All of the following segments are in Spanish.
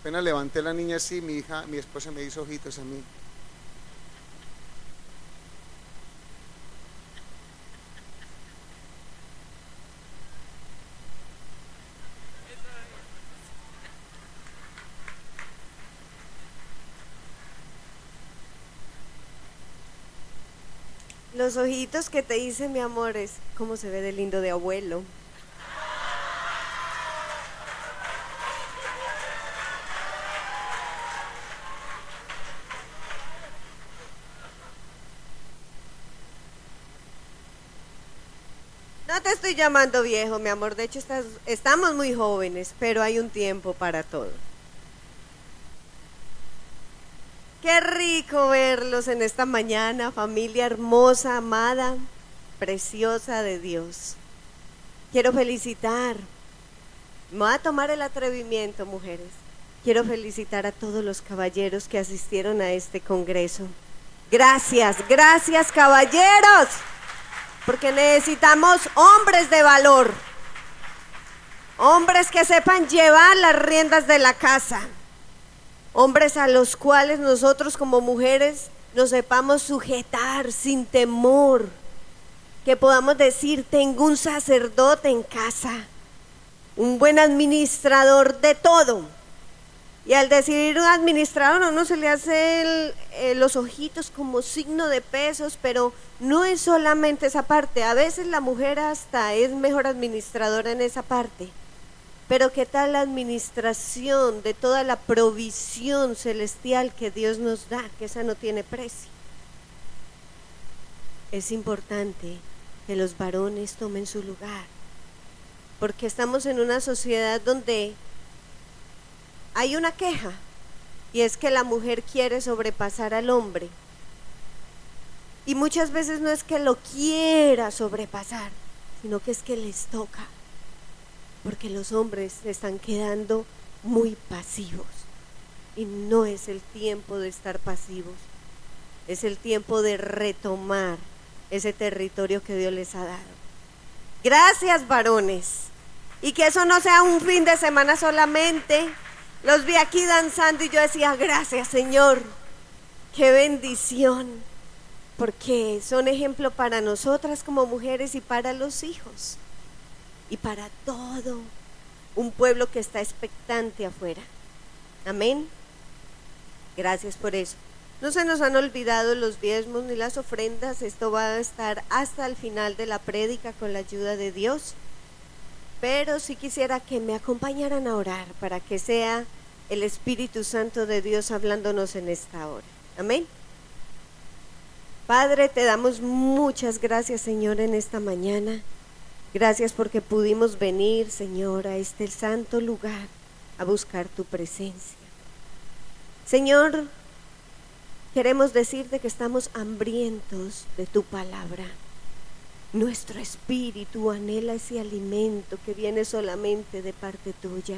Apenas levanté la niña así, mi esposa me hizo ojitos a mí. Los ojitos que te hice, mi amor, es cómo se ve de lindo de abuelo. No te estoy llamando viejo, mi amor. De hecho, estamos muy jóvenes, pero hay un tiempo para todo. Qué rico verlos en esta mañana, familia hermosa, amada, preciosa de Dios. Quiero felicitar, me voy a tomar el atrevimiento, mujeres. Quiero felicitar a todos los caballeros que asistieron a este congreso. Gracias, gracias, caballeros, porque necesitamos hombres de valor, hombres que sepan llevar las riendas de la casa, hombres a los cuales nosotros como mujeres nos sepamos sujetar sin temor, que podamos decir: tengo un sacerdote en casa, un buen administrador de todo. Y al decir un administrador, a uno se le hace los ojitos como signo de pesos, pero no es solamente esa parte. A veces la mujer hasta es mejor administradora en esa parte. Pero ¿qué tal la administración de toda la provisión celestial que Dios nos da? Que esa no tiene precio. Es importante que los varones tomen su lugar, porque estamos en una sociedad donde hay una queja, y es que la mujer quiere sobrepasar al hombre. Y muchas veces no es que lo quiera sobrepasar, sino que es que les toca, porque los hombres se están quedando muy pasivos. Y no es el tiempo de estar pasivos, es el tiempo de retomar ese territorio que Dios les ha dado. Gracias, varones. Y que eso no sea un fin de semana solamente. Los vi aquí danzando y yo decía: gracias, Señor, qué bendición, porque son ejemplo para nosotras como mujeres y para los hijos y para todo un pueblo que está expectante afuera. Amén. Gracias por eso. No se nos han olvidado los diezmos ni las ofrendas. Esto va a estar hasta el final de la prédica con la ayuda de Dios. Pero sí quisiera que me acompañaran a orar para que sea el Espíritu Santo de Dios hablándonos en esta hora. Amén. Padre, te damos muchas gracias, Señor, en esta mañana. Gracias porque pudimos venir, Señor, a este santo lugar a buscar tu presencia. Señor, queremos decirte que estamos hambrientos de tu palabra. Nuestro espíritu anhela ese alimento que viene solamente de parte tuya.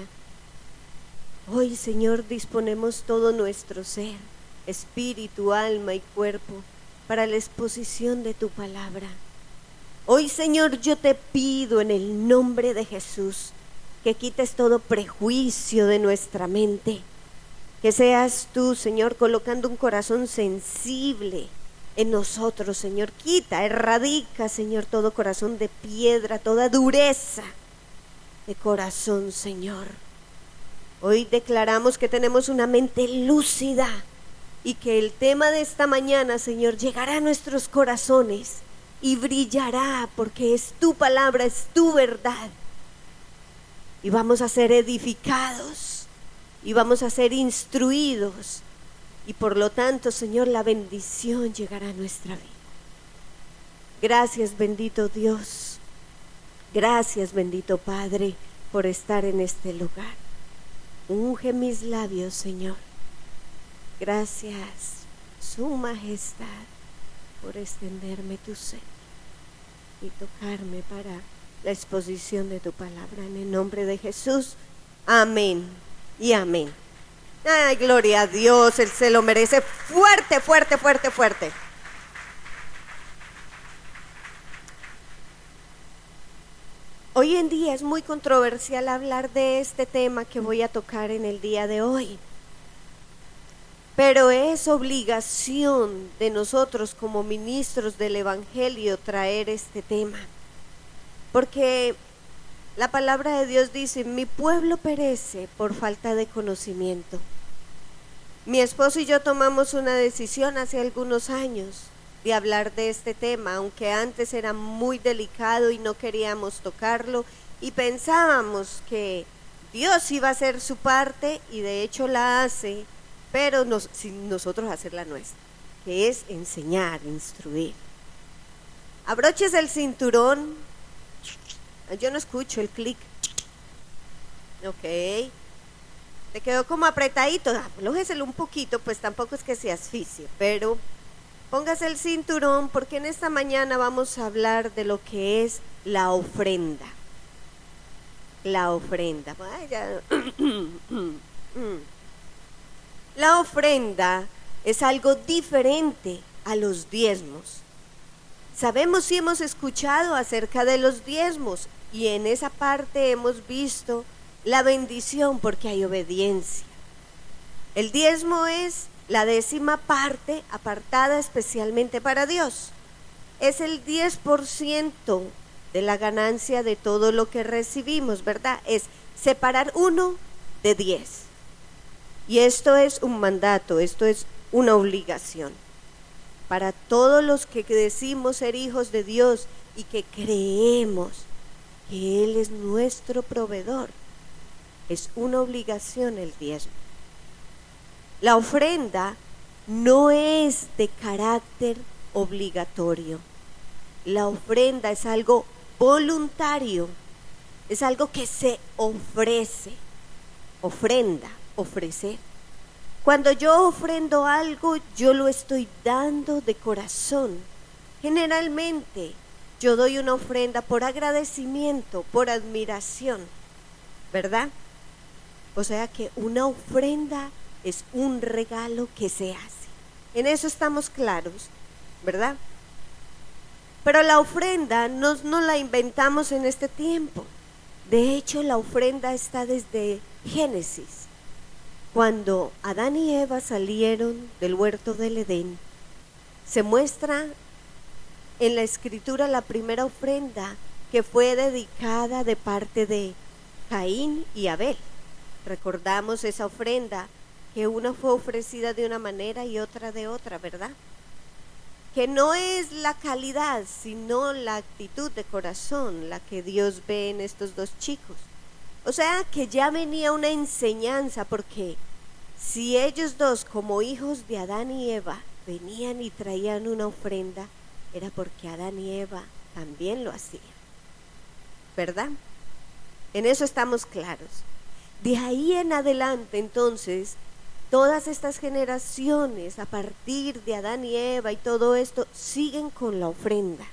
Hoy, Señor, disponemos todo nuestro ser, espíritu, alma y cuerpo, para la exposición de tu palabra. Hoy, Señor, yo te pido en el nombre de Jesús que quites todo prejuicio de nuestra mente, que seas tú, Señor, colocando un corazón sensible en nosotros, Señor. Quita, erradica, Señor, todo corazón de piedra, toda dureza de corazón, Señor. Hoy declaramos que tenemos una mente lúcida y que el tema de esta mañana, Señor, llegará a nuestros corazones y brillará, porque es tu palabra, es tu verdad. Y vamos a ser edificados y vamos a ser instruidos. Y por lo tanto, Señor, la bendición llegará a nuestra vida. Gracias, bendito Dios. Gracias, bendito Padre, por estar en este lugar. Unge mis labios, Señor. Gracias, su majestad, por extenderme tu seno y tocarme para la exposición de tu palabra. En el nombre de Jesús, amén y amén. Ay, gloria a Dios, Él se lo merece. Fuerte, fuerte, fuerte, fuerte. Hoy en día es muy controversial hablar de este tema que voy a tocar en el día de hoy, pero es obligación de nosotros como ministros del Evangelio traer este tema, porque la palabra de Dios dice: mi pueblo perece por falta de conocimiento. Mi esposo y yo tomamos una decisión hace algunos años de hablar de este tema, aunque antes era muy delicado y no queríamos tocarlo y pensábamos que Dios iba a hacer su parte, y de hecho la hace, pero sin nosotros hacer la nuestra, que es enseñar, instruir. Abroches el cinturón. Yo no escucho el clic. Ok. Te quedó como apretadito. Aflójeselo un poquito, pues tampoco es que se asfixie, pero póngase el cinturón, porque en esta mañana vamos a hablar de lo que es la ofrenda. La ofrenda. Vaya. La ofrenda es algo diferente a los diezmos. Sabemos y hemos escuchado acerca de los diezmos, y en esa parte hemos visto la bendición porque hay obediencia. El diezmo es la 10ª parte apartada especialmente para Dios. Es el 10% de la ganancia de todo lo que recibimos, ¿verdad? Es separar 1 de 10. Y esto es un mandato, esto es una obligación para todos los que decimos ser hijos de Dios y que creemos que Él es nuestro proveedor. Es una obligación el diezmo. La ofrenda no es de carácter obligatorio. La ofrenda es algo voluntario, es algo que se ofrece. Ofrenda, ofrecer. Cuando yo ofrendo algo, yo lo estoy dando de corazón. Generalmente yo doy una ofrenda por agradecimiento, por admiración, ¿verdad? O sea que una ofrenda es un regalo que se hace. En eso estamos claros, ¿verdad? Pero la ofrenda no la inventamos en este tiempo. De hecho, la ofrenda está desde Génesis. Cuando Adán y Eva salieron del huerto del Edén, se muestra en la escritura la primera ofrenda que fue dedicada de parte de Caín y Abel. Recordamos esa ofrenda, que una fue ofrecida de una manera y otra de otra, ¿verdad? Que no es la calidad, sino la actitud de corazón la que Dios ve en estos dos chicos. O sea que ya venía una enseñanza, porque si ellos dos como hijos de Adán y Eva venían y traían una ofrenda, era porque Adán y Eva también lo hacían, ¿verdad? En eso estamos claros. De ahí en adelante, entonces, todas estas generaciones a partir de Adán y Eva y todo esto siguen con la ofrenda.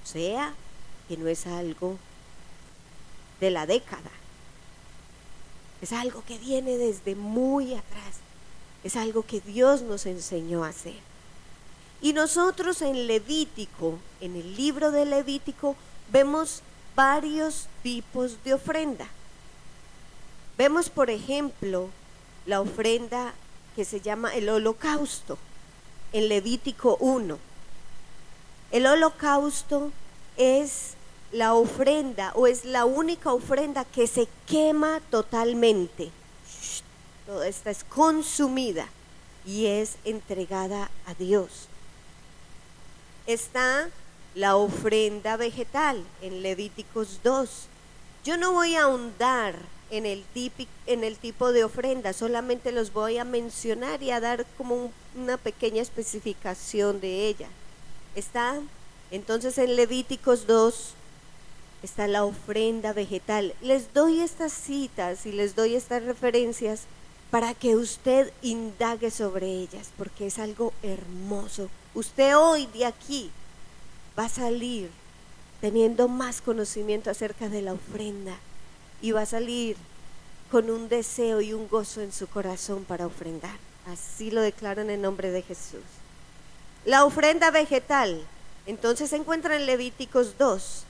O sea que no es algo de la década. Es algo que viene desde muy atrás. Es algo que Dios nos enseñó a hacer. Y nosotros en Levítico, en el libro de Levítico, vemos varios tipos de ofrenda. Vemos, por ejemplo, la ofrenda que se llama el holocausto, en Levítico 1. El holocausto es la ofrenda, o es la única ofrenda que se quema totalmente. Toda esta es consumida y es entregada a Dios. Está la ofrenda vegetal en Levíticos 2. Yo no voy a ahondar en el tipo de ofrenda, solamente los voy a mencionar y a dar como una pequeña especificación de ella. Está entonces en Levíticos 2, está la ofrenda vegetal. Les doy estas citas y les doy estas referencias para que usted indague sobre ellas, porque es algo hermoso. Usted hoy de aquí va a salir teniendo más conocimiento acerca de la ofrenda, y va a salir con un deseo y un gozo en su corazón para ofrendar. Así lo declaro en el nombre de Jesús. La ofrenda vegetal, entonces, se encuentra en Levíticos 2.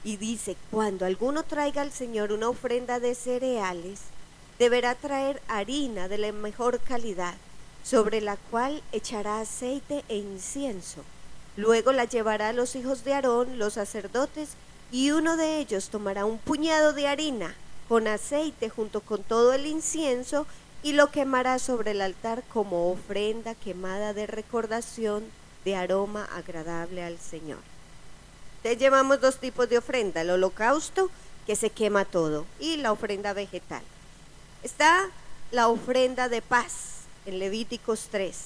Y dice, cuando alguno traiga al Señor una ofrenda de cereales, deberá traer harina de la mejor calidad, sobre la cual echará aceite e incienso. Luego la llevará a los hijos de Aarón, los sacerdotes, y uno de ellos tomará un puñado de harina con aceite junto con todo el incienso y lo quemará sobre el altar como ofrenda quemada de recordación de aroma agradable al Señor. Entonces llevamos dos tipos de ofrenda, el holocausto, que se quema todo, y la ofrenda vegetal. Está la ofrenda de paz en Levíticos 3.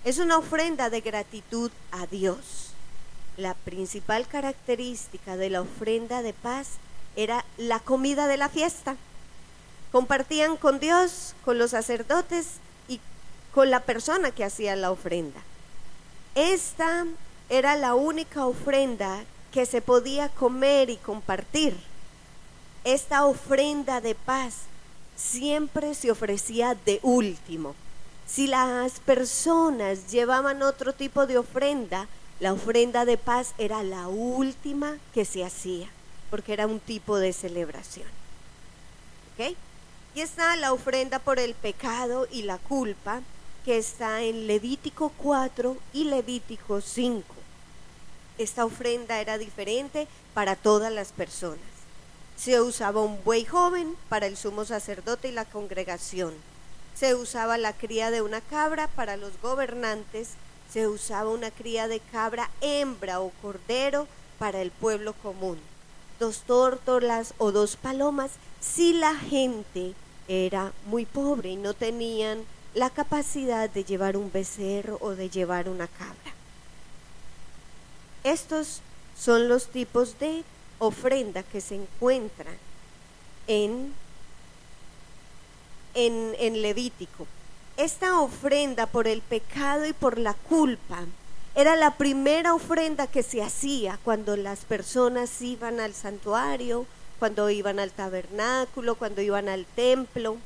Es una ofrenda de gratitud a Dios. La principal característica de la ofrenda de paz era la comida de la fiesta. Compartían con Dios, con los sacerdotes y con la persona que hacía la ofrenda. Esta era la única ofrenda que se podía comer y compartir. Esta ofrenda de paz siempre se ofrecía de último. Si las personas llevaban otro tipo de ofrenda, la ofrenda de paz era la última que se hacía, porque era un tipo de celebración. ¿Ok? Y está la ofrenda por el pecado y la culpa, que está en Levítico 4 y Levítico 5. Esta ofrenda era diferente para todas las personas. Se usaba un buey joven para el sumo sacerdote y la congregación. Se usaba la cría de una cabra para los gobernantes. Se usaba una cría de cabra hembra o cordero para el pueblo común. 2 tórtolas o 2 palomas si la gente era muy pobre y no tenían la capacidad de llevar un becerro o de llevar una cabra. Estos son los tipos de ofrenda que se encuentran en Levítico. Esta ofrenda por el pecado y por la culpa era la primera ofrenda que se hacía cuando las personas iban al santuario, cuando iban al tabernáculo, cuando iban al templo.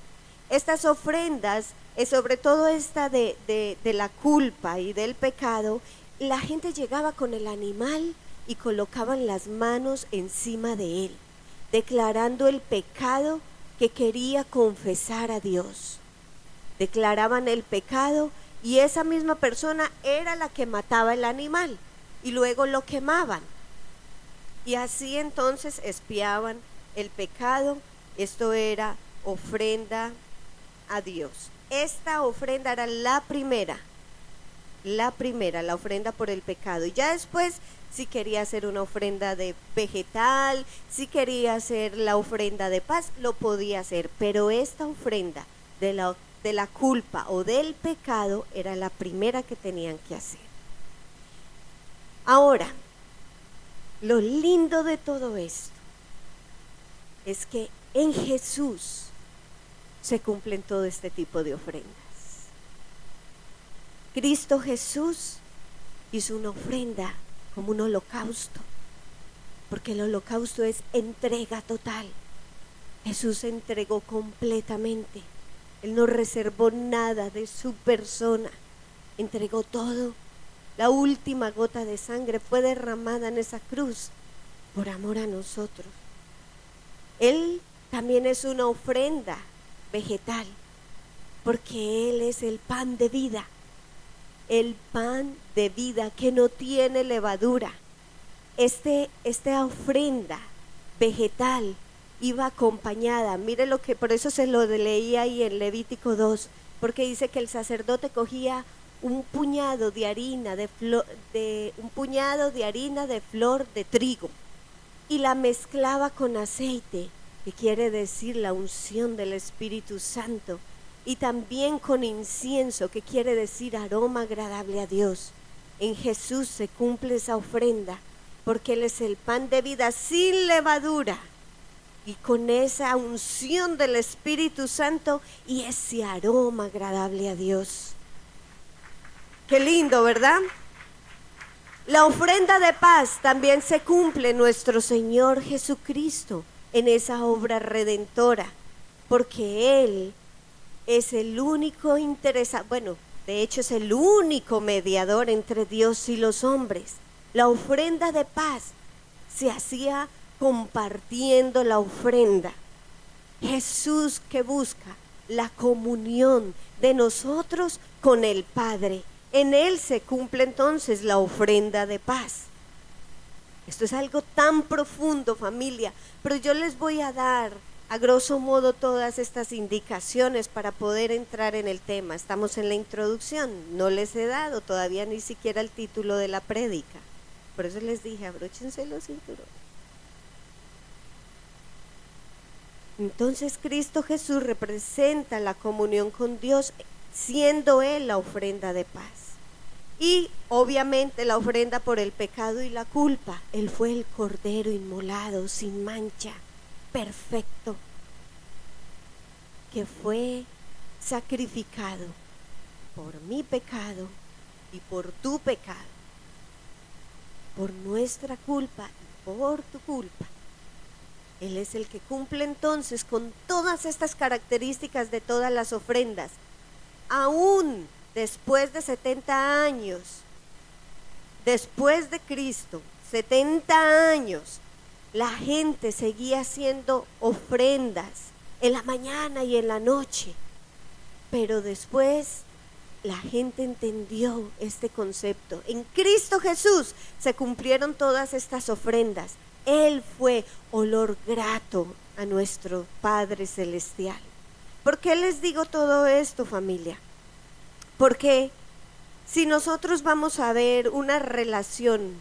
Estas ofrendas, sobre todo esta de la culpa y del pecado, la gente llegaba con el animal y colocaban las manos encima de él, declarando el pecado que quería confesar a Dios. Declaraban el pecado y esa misma persona era la que mataba el animal y luego lo quemaban. Y así entonces expiaban el pecado. Esto era ofrenda a Dios. Esta ofrenda era la primera, la ofrenda por el pecado. Y ya después, si quería hacer una ofrenda de vegetal, si quería hacer la ofrenda de paz, lo podía hacer. Pero esta ofrenda de la culpa o del pecado era la primera que tenían que hacer. Ahora, lo lindo de todo esto es que en Jesús se cumplen todo este tipo de ofrendas. Cristo Jesús hizo una ofrenda como un holocausto, porque el holocausto es entrega total. Jesús se entregó completamente. Él no reservó nada de su persona, entregó todo. La última gota de sangre fue derramada en esa cruz por amor a nosotros. Él también es una ofrenda vegetal, porque Él es el pan de vida, el pan de vida que no tiene levadura. Esta ofrenda vegetal iba acompañada, mire lo que, por eso se lo leía ahí en Levítico 2, porque dice que el sacerdote cogía un puñado de harina de flor de trigo y la mezclaba con aceite, que quiere decir la unción del Espíritu Santo, y también con incienso, que quiere decir aroma agradable a Dios. En Jesús se cumple esa ofrenda, porque Él es el pan de vida sin levadura, y con esa unción del Espíritu Santo y ese aroma agradable a Dios. Qué lindo, ¿verdad? La ofrenda de paz también se cumple en nuestro Señor Jesucristo, en esa obra redentora, porque Él es el único interesado, bueno, de hecho es el único mediador entre Dios y los hombres. La ofrenda de paz se hacía compartiendo la ofrenda. Jesús que busca la comunión de nosotros con el Padre. En Él se cumple entonces la ofrenda de paz. Esto es algo tan profundo, familia, pero yo les voy a dar a grosso modo todas estas indicaciones para poder entrar en el tema. Estamos en la introducción, no les he dado todavía ni siquiera el título de la prédica. Por eso les dije, abróchense los cinturones. Entonces Cristo Jesús representa la comunión con Dios, siendo Él la ofrenda de paz. Y obviamente la ofrenda por el pecado y la culpa. Él fue el cordero inmolado, sin mancha, perfecto, que fue sacrificado por mi pecado y por tu pecado, por nuestra culpa y por tu culpa. Él es el que cumple entonces con todas estas características de todas las ofrendas. Aún después de 70 años, después de Cristo, 70 años, la gente seguía haciendo ofrendas en la mañana y en la noche. Pero después la gente entendió este concepto. En Cristo Jesús se cumplieron todas estas ofrendas. Él fue olor grato a nuestro Padre Celestial. ¿Por qué les digo todo esto, familia? Porque si nosotros vamos a ver una relación,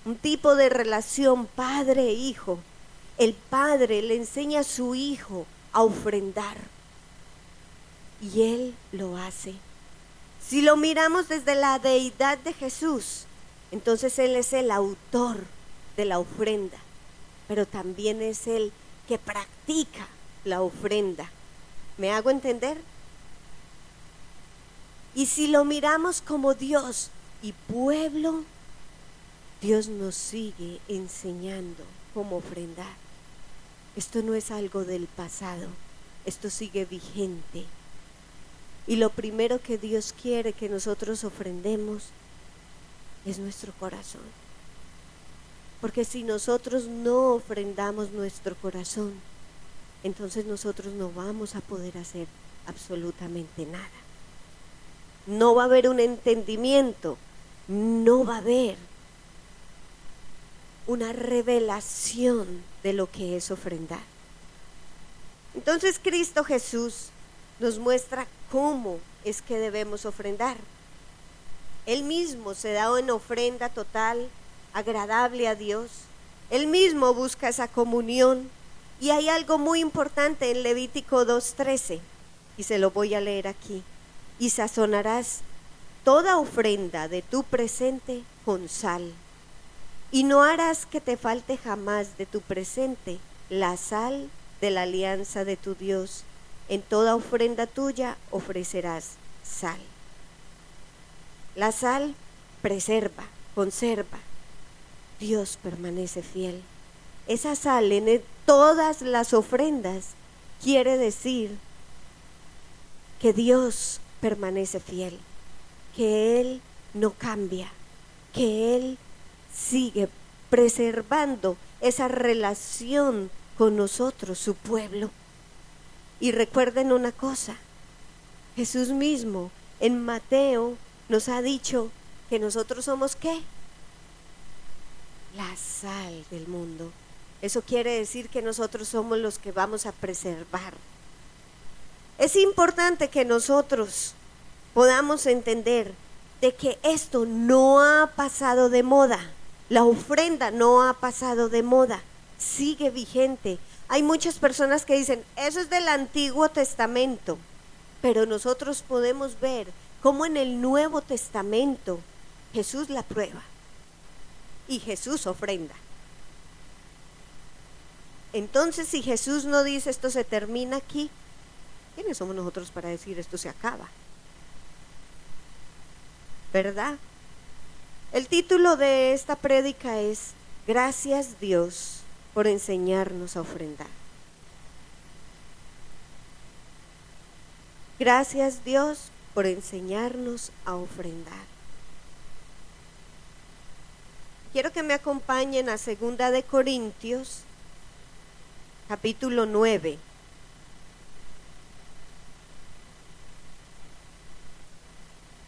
un tipo de relación padre-hijo, el padre le enseña a su hijo a ofrendar y él lo hace. Si lo miramos desde la deidad de Jesús, entonces Él es el autor de la ofrenda, pero también es el que practica la ofrenda. ¿Me hago entender? Y si lo miramos como Dios y pueblo, Dios nos sigue enseñando cómo ofrendar. Esto no es algo del pasado, esto sigue vigente. Y lo primero que Dios quiere que nosotros ofrendemos es nuestro corazón. Porque si nosotros no ofrendamos nuestro corazón, entonces nosotros no vamos a poder hacer absolutamente nada. No va a haber un entendimiento, no va a haber una revelación de lo que es ofrendar. Entonces Cristo Jesús nos muestra cómo es que debemos ofrendar. Él mismo se da en ofrenda total, agradable a Dios. Él mismo busca esa comunión. Y hay algo muy importante en Levítico 2:13, y se lo voy a leer aquí. Y sazonarás toda ofrenda de tu presente con sal, y no harás que te falte jamás de tu presente la sal de la alianza de tu Dios. En toda ofrenda tuya ofrecerás sal. La sal preserva, conserva. Dios permanece fiel. Esa sal en todas las ofrendas quiere decir que Dios permanece fiel, que Él no cambia, que Él sigue preservando esa relación con nosotros, su pueblo. Y recuerden una cosa, Jesús mismo en Mateo nos ha dicho que nosotros somos ¿qué? La sal del mundo. Eso quiere decir que nosotros somos los que vamos a preservar. Es importante que nosotros podamos entender de que esto no ha pasado de moda. La ofrenda no ha pasado de moda, sigue vigente. Hay muchas personas que dicen, eso es del Antiguo Testamento, pero nosotros podemos ver cómo en el Nuevo Testamento Jesús la prueba y Jesús ofrenda. Entonces, si Jesús no dice esto se termina aquí, ¿quiénes somos nosotros para decir esto se acaba? ¿Verdad? El título de esta prédica es Gracias Dios por enseñarnos a ofrendar. Gracias Dios por enseñarnos a ofrendar. Quiero que me acompañen a 2 de Corintios capítulo 9.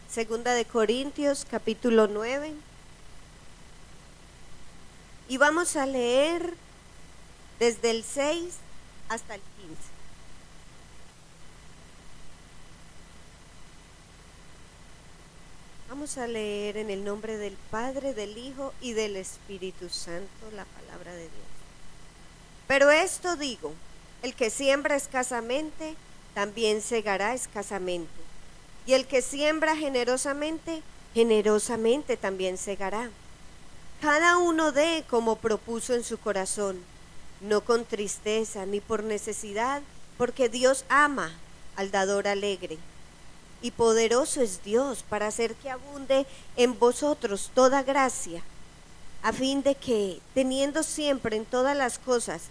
Segunda de Corintios, capítulo 9. Y vamos a leer desde el 6 hasta el 15. Vamos a leer en el nombre del Padre, del Hijo y del Espíritu Santo la palabra de Dios. Pero esto digo, el que siembra escasamente, también segará escasamente. Y el que siembra generosamente, generosamente también segará. Cada uno dé como propuso en su corazón, no con tristeza ni por necesidad, porque Dios ama al dador alegre. Y poderoso es Dios para hacer que abunde en vosotros toda gracia, a fin de que, teniendo siempre en todas las cosas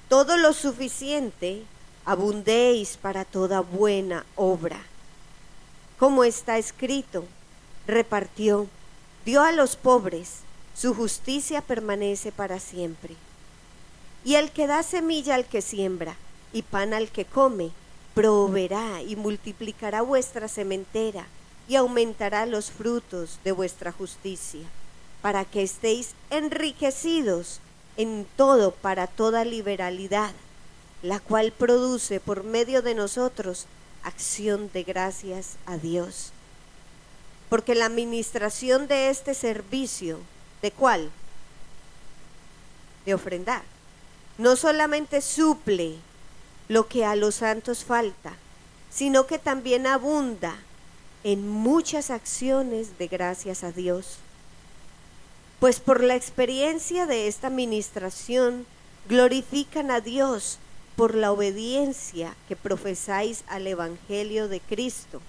todo lo suficiente, abundéis para toda buena obra. Como está escrito, repartió, dio a los pobres, su justicia permanece para siempre. Y el que da semilla al que siembra y pan al que come, proveerá y multiplicará vuestra sementera y aumentará los frutos de vuestra justicia, para que estéis enriquecidos en todo para toda liberalidad, la cual produce por medio de nosotros acción de gracias a Dios. Porque la administración de este servicio, ¿de cuál? De ofrendar, no solamente suple lo que a los santos falta, sino que también abunda en muchas acciones de gracias a Dios. Pues por la experiencia de esta ministración glorifican a Dios por la obediencia que profesáis al Evangelio de Cristo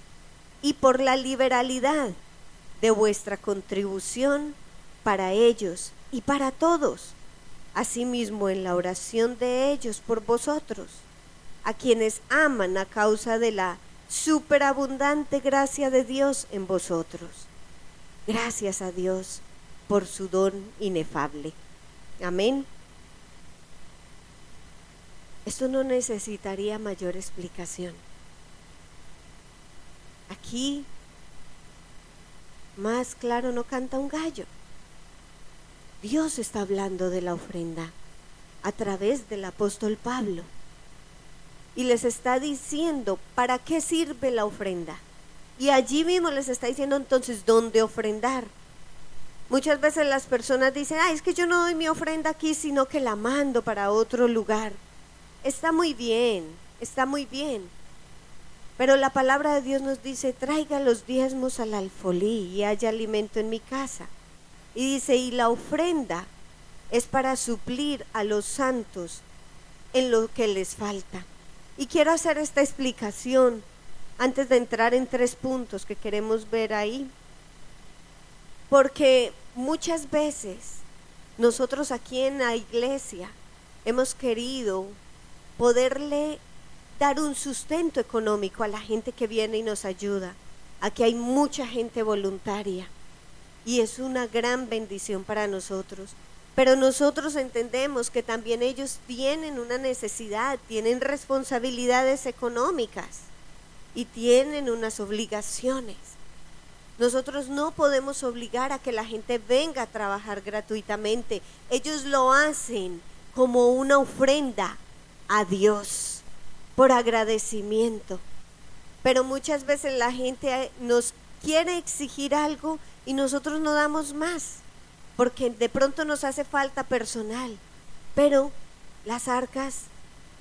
y por la liberalidad de vuestra contribución para ellos y para todos, asimismo en la oración de ellos por vosotros, a quienes aman a causa de la superabundante gracia de Dios en vosotros. Gracias a Dios por su don inefable. Amén. Esto no necesitaría mayor explicación. Aquí, más claro no canta un gallo. Dios está hablando de la ofrenda a través del apóstol Pablo. Y les está diciendo para qué sirve la ofrenda. Y allí mismo les está diciendo entonces dónde ofrendar. Muchas veces las personas dicen, es que yo no doy mi ofrenda aquí, sino que la mando para otro lugar. Está muy bien, está muy bien. Pero la palabra de Dios nos dice, traiga los diezmos al alfolí y haya alimento en mi casa. Y dice, y la ofrenda es para suplir a los santos en lo que les falta. Y quiero hacer esta explicación antes de entrar en 3 puntos que queremos ver ahí. Porque muchas veces nosotros aquí en la iglesia hemos querido poderle dar un sustento económico a la gente que viene y nos ayuda. Aquí hay mucha gente voluntaria y es una gran bendición para nosotros. Pero nosotros entendemos que también ellos tienen una necesidad, tienen responsabilidades económicas y tienen unas obligaciones. Nosotros no podemos obligar a que la gente venga a trabajar gratuitamente. Ellos lo hacen como una ofrenda a Dios por agradecimiento. Pero muchas veces la gente nos quiere exigir algo y nosotros no damos más, porque de pronto nos hace falta personal, pero las arcas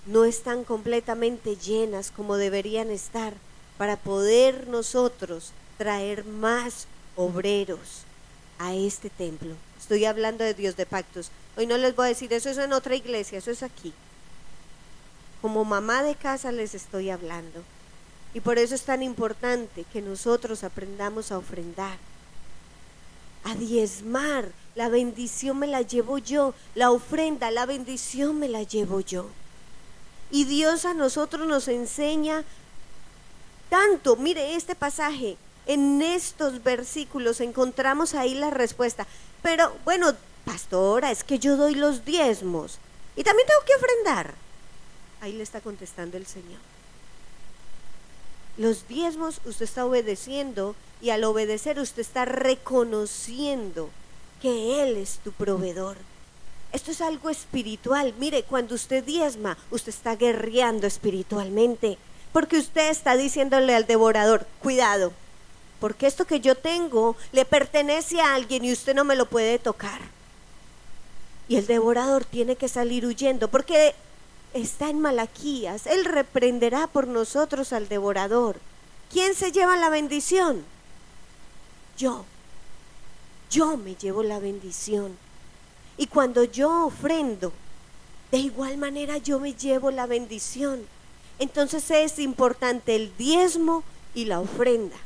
no están completamente llenas como deberían estar para poder nosotros traer más obreros a este templo. Estoy hablando de Dios de pactos. Hoy no les voy a decir eso es en otra iglesia, eso es aquí. Como mamá de casa les estoy hablando. Y por eso es tan importante que nosotros aprendamos a ofrendar, a diezmar. La bendición me la llevo yo, la ofrenda, la bendición me la llevo yo. Y Dios a nosotros nos enseña tanto. Mire este pasaje, en estos versículos encontramos ahí la respuesta. Pero bueno, pastora, es que yo doy los diezmos y también tengo que ofrendar. Ahí le está contestando el Señor. Los diezmos usted está obedeciendo, y al obedecer usted está reconociendo que Él es tu proveedor. Esto es algo espiritual. Mire, cuando usted diezma, usted está guerreando espiritualmente, porque usted está diciéndole al devorador: cuidado, porque esto que yo tengo le pertenece a alguien y usted no me lo puede tocar. Y el devorador tiene que salir huyendo, porque está en Malaquías: Él reprenderá por nosotros al devorador. ¿Quién se lleva la bendición? Yo me llevo la bendición. Y cuando yo ofrendo, de igual manera yo me llevo la bendición. Entonces es importante el diezmo y la ofrenda.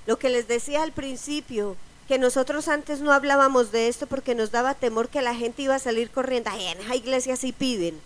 Lo que les decía al principio, que nosotros antes no hablábamos de esto porque nos daba temor que la gente iba a salir corriendo. Ay, en esa iglesia sí piden.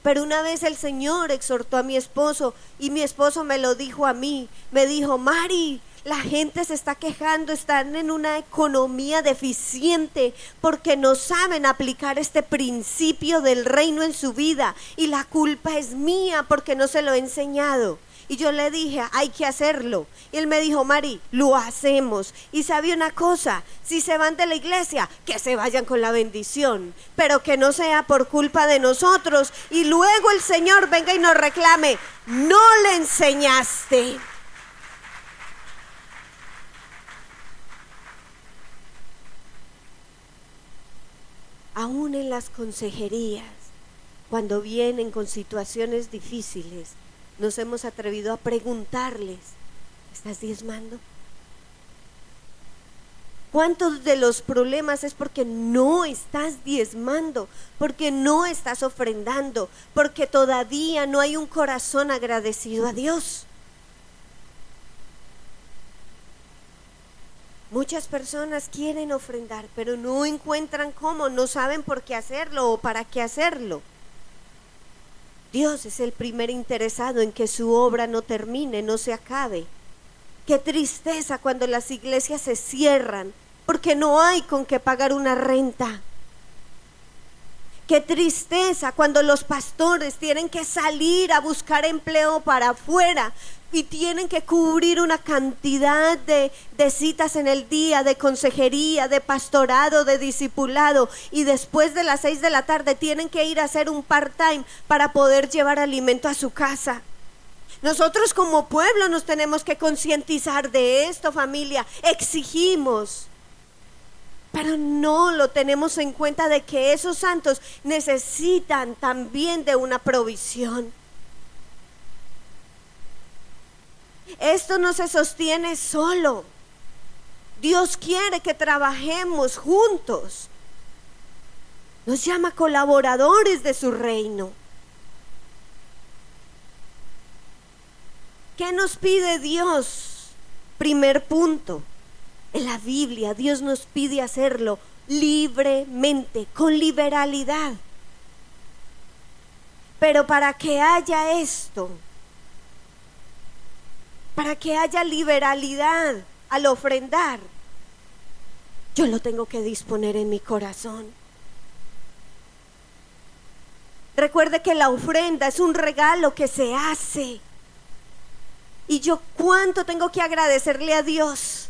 Pero una vez el Señor exhortó a mi esposo, y mi esposo me lo dijo a mí. Me dijo: Mari, la gente se está quejando, están en una economía deficiente porque no saben aplicar este principio del reino en su vida, y la culpa es mía porque no se lo he enseñado. Y yo le dije: hay que hacerlo. Y él me dijo: Mari, lo hacemos. Y sabe una cosa: si se van de la iglesia, que se vayan con la bendición, pero que no sea por culpa de nosotros y luego el Señor venga y nos reclame: no le enseñaste. Aún en las consejerías, cuando vienen con situaciones difíciles, nos hemos atrevido a preguntarles: ¿estás diezmando? ¿Cuántos de los problemas es porque no estás diezmando, porque no estás ofrendando, porque todavía no hay un corazón agradecido a Dios? Muchas personas quieren ofrendar, pero no encuentran cómo, no saben por qué hacerlo o para qué hacerlo. Dios es el primer interesado en que su obra no termine, no se acabe. Qué tristeza cuando las iglesias se cierran porque no hay con qué pagar una renta. Qué tristeza cuando los pastores tienen que salir a buscar empleo para afuera y tienen que cubrir una cantidad de citas en el día, de consejería, de pastorado, de discipulado, y después de las 6 de la tarde tienen que ir a hacer un part-time para poder llevar alimento a su casa. Nosotros como pueblo nos tenemos que concientizar de esto, familia. Exigimos, pero no lo tenemos en cuenta de que esos santos necesitan también de una provisión. Esto no se sostiene solo. Dios quiere que trabajemos juntos. Nos llama colaboradores de su reino. ¿Qué nos pide Dios? Primer punto. En la Biblia Dios nos pide hacerlo libremente, con liberalidad. Pero para que haya esto, para que haya liberalidad al ofrendar, yo lo tengo que disponer en mi corazón. Recuerde que la ofrenda es un regalo que se hace. Y yo, ¿cuánto tengo que agradecerle a Dios?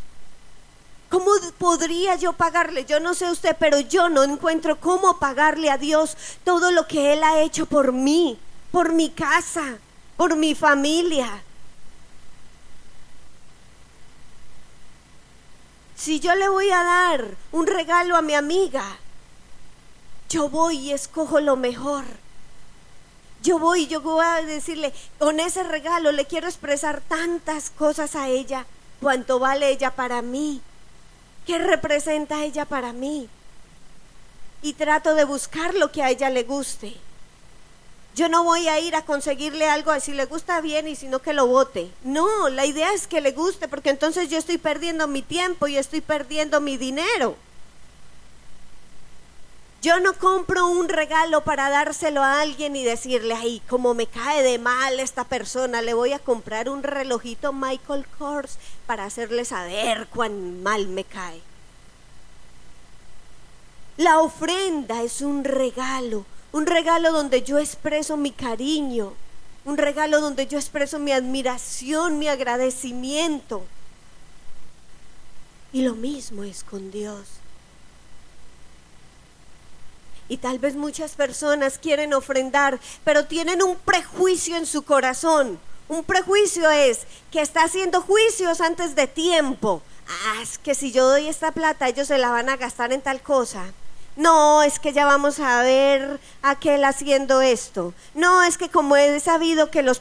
¿Cómo podría yo pagarle? Yo no sé usted, pero yo no encuentro cómo pagarle a Dios todo lo que Él ha hecho por mí, por mi casa, por mi familia. Si yo le voy a dar un regalo a mi amiga, yo voy y escojo lo mejor. Yo voy a decirle: con ese regalo le quiero expresar tantas cosas a ella. ¿Cuánto vale ella para mí? ¿Qué representa ella para mí? Y trato de buscar lo que a ella le guste. Yo no voy a ir a conseguirle algo, si le gusta bien y si no que lo bote. No, la idea es que le guste, porque entonces yo estoy perdiendo mi tiempo y estoy perdiendo mi dinero. Yo no compro un regalo para dárselo a alguien y decirle: ay, como me cae de mal esta persona, le voy a comprar un relojito Michael Kors para hacerle saber cuán mal me cae. La ofrenda es un regalo un regalo donde yo expreso mi cariño, un regalo donde yo expreso mi admiración, mi agradecimiento. Y lo mismo es con Dios. Y tal vez muchas personas quieren ofrendar, pero tienen un prejuicio en su corazón. Un prejuicio es que está haciendo juicios antes de tiempo. Es que si yo doy esta plata, ellos se la van a gastar en tal cosa. No, es que ya vamos a ver a aquel haciendo esto. No, es que como he sabido que los